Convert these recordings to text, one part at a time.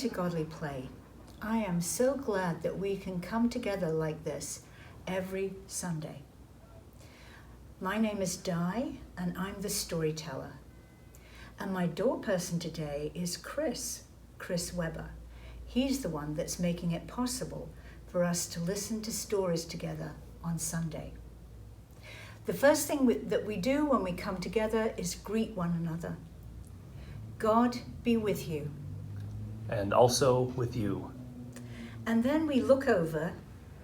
to Godly Play. I am so glad that we can come together like this every Sunday. My name is Di, and I'm the storyteller. And my door person today is Chris Webber. He's the one that's making it possible for us to listen to stories together on Sunday. The first thing that we do when we come together is greet one another. God be with you. And also with you. And then we look over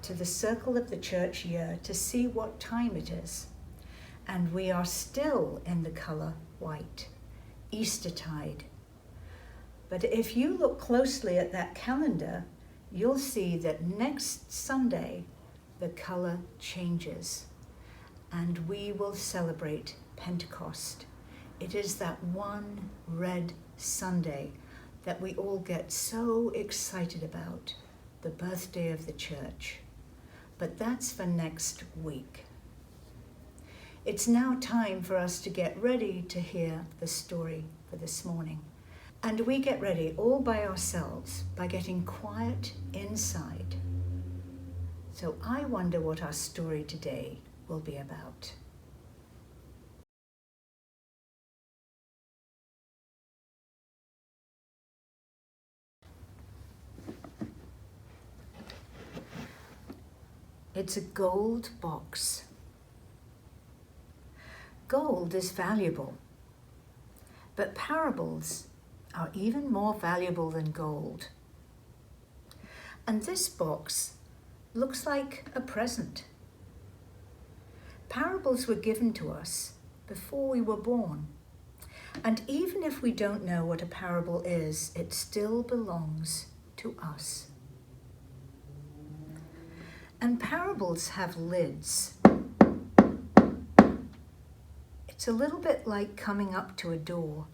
to the circle of the church year to see what time it is. And we are still in the color white, Eastertide. But if you look closely at that calendar, you'll see that next Sunday, the color changes. And we will celebrate Pentecost. It is that one red Sunday that we all get so excited about, the birthday of the church. But that's for next week. It's now time for us to get ready to hear the story for this morning. And we get ready all by ourselves by getting quiet inside. So I wonder what our story today will be about. It's a gold box. Gold is valuable, but parables are even more valuable than gold. And this box looks like a present. Parables were given to us before we were born. And even if we don't know what a parable is, it still belongs to us. And parables have lids. It's a little bit like coming up to a door.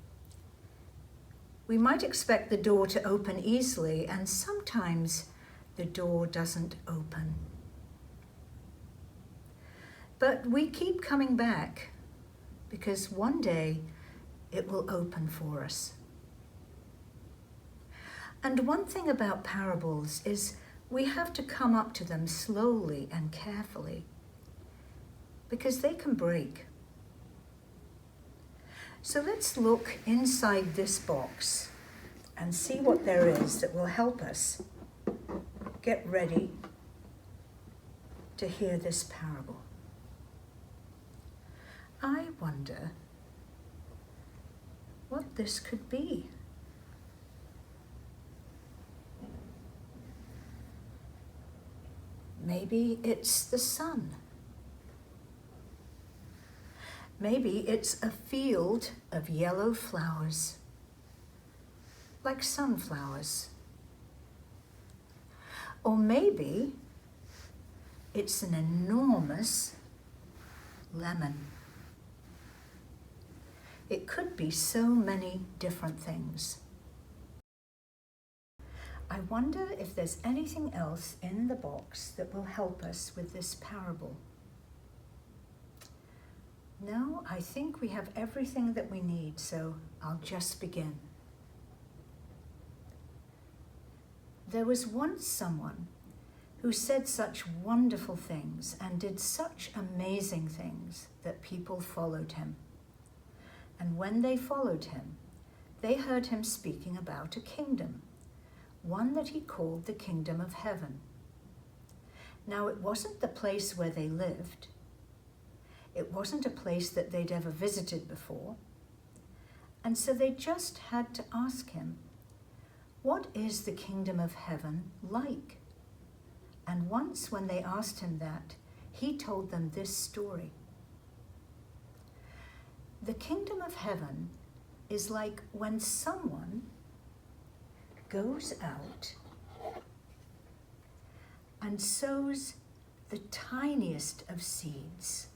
We might expect the door to open easily, and sometimes the door doesn't open. But we keep coming back because one day it will open for us. And one thing about parables is we have to come up to them slowly and carefully because they can break. So let's look inside this box and see what there is that will help us get ready to hear this parable. I wonder what this could be. Maybe it's the sun. Maybe it's a field of yellow flowers, like sunflowers. Or maybe it's an enormous lemon. It could be so many different things. I wonder if there's anything else in the box that will help us with this parable. No, I think we have everything that we need, so I'll just begin. There was once someone who said such wonderful things and did such amazing things that people followed him. And when they followed him, they heard him speaking about a kingdom, one that he called the kingdom of heaven. Now, it wasn't the place where they lived. It wasn't a place that they'd ever visited before. And so they just had to ask him, what is the kingdom of heaven like? And once when they asked him that, he told them this story. The kingdom of heaven is like when someone goes out and sows the tiniest of seeds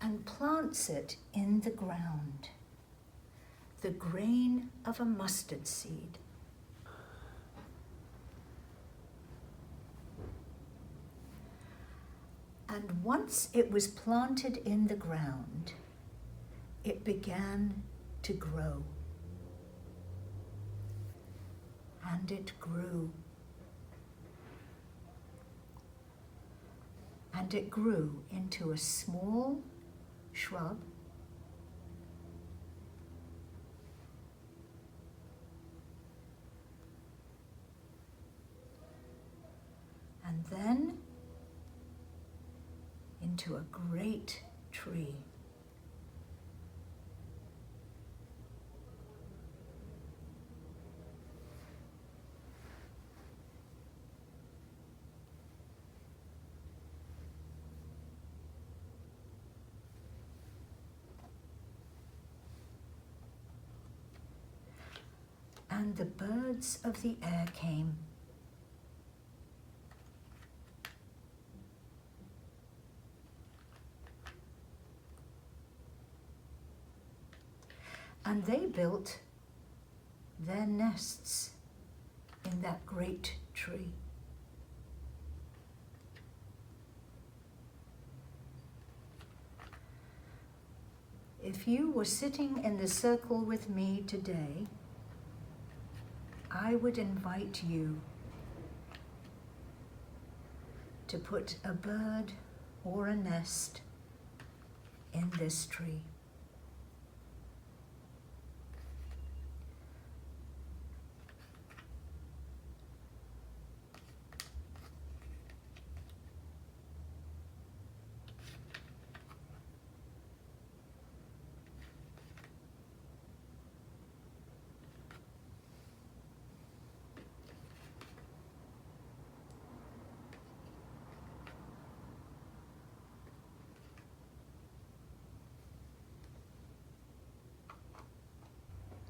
and plants it in the ground, the grain of a mustard seed. And once it was planted in the ground, it began to grow. and it grew. And it grew into a small shrub, and then into a great tree. And the birds of the air came. And they built their nests in that great tree. If you were sitting in the circle with me today, I would invite you to put a bird or a nest in this tree.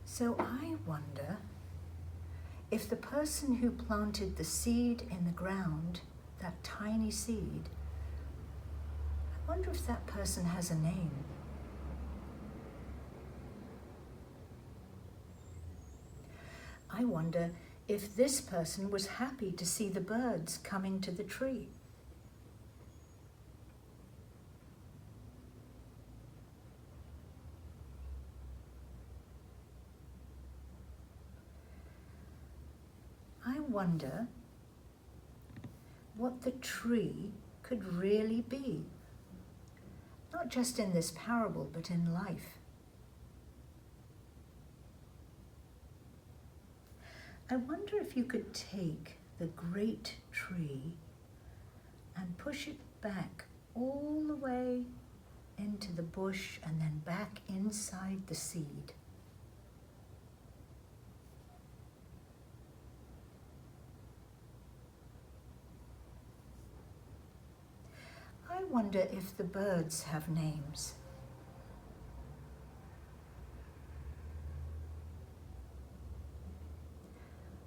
So I wonder if the person who planted the seed in the ground, that tiny seed, I wonder if that person has a name. I wonder if this person was happy to see the birds coming to the tree. I wonder what the tree could really be, not just in this parable, but in life. I wonder if you could take the great tree and push it back all the way into the bush and then back inside the seed. I wonder if the birds have names.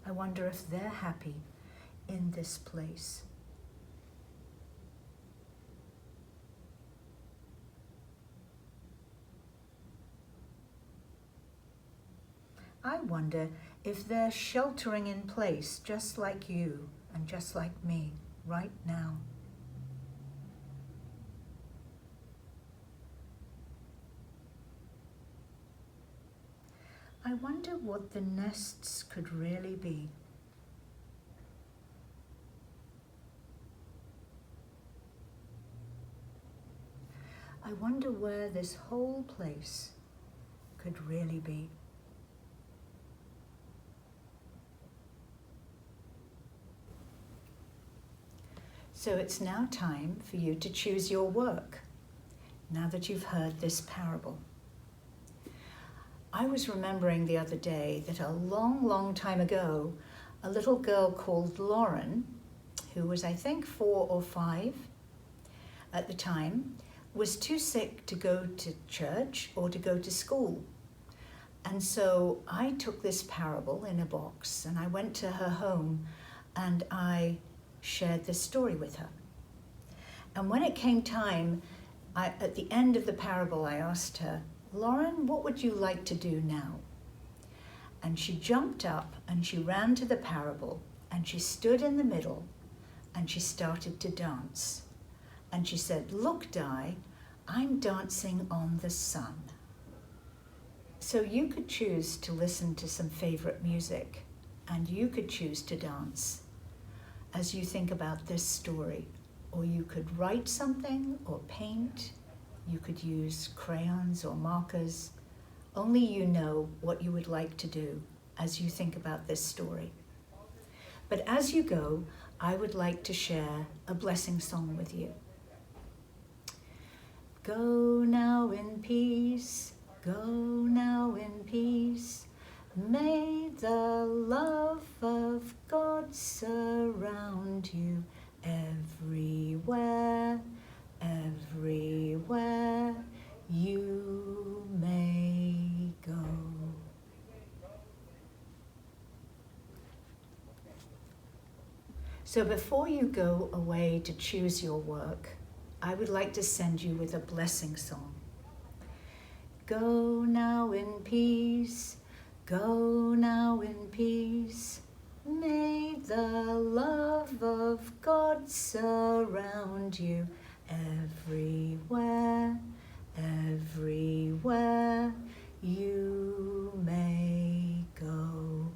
I wonder if they're happy in this place. I wonder if they're sheltering in place just like you and just like me right now. I wonder what the nests could really be. I wonder where this whole place could really be. So it's now time for you to choose your work, now that you've heard this parable. I was remembering the other day that a long, long time ago, a little girl called Lauren, who was I think 4 or 5 at the time, was too sick to go to church or to go to school. And so I took this parable in a box and I went to her home and I shared this story with her. And when it came time, at the end of the parable, I asked her, Lauren, what would you like to do now? And she jumped up and she ran to the parable and she stood in the middle and she started to dance. And she said, look, Di, I'm dancing on the sun. So you could choose to listen to some favorite music and you could choose to dance as you think about this story. Or you could write something or paint. You could use crayons or markers. Only you know what you would like to do as you think about this story. But as you go, I would like to share a blessing song with you. Go now in peace, go now in peace. May the love of God surround you everywhere, everywhere you may go. So before you go away to choose your work, I would like to send you with a blessing song. Go now in peace, go now in peace. May the love of God surround you everywhere, everywhere you may go.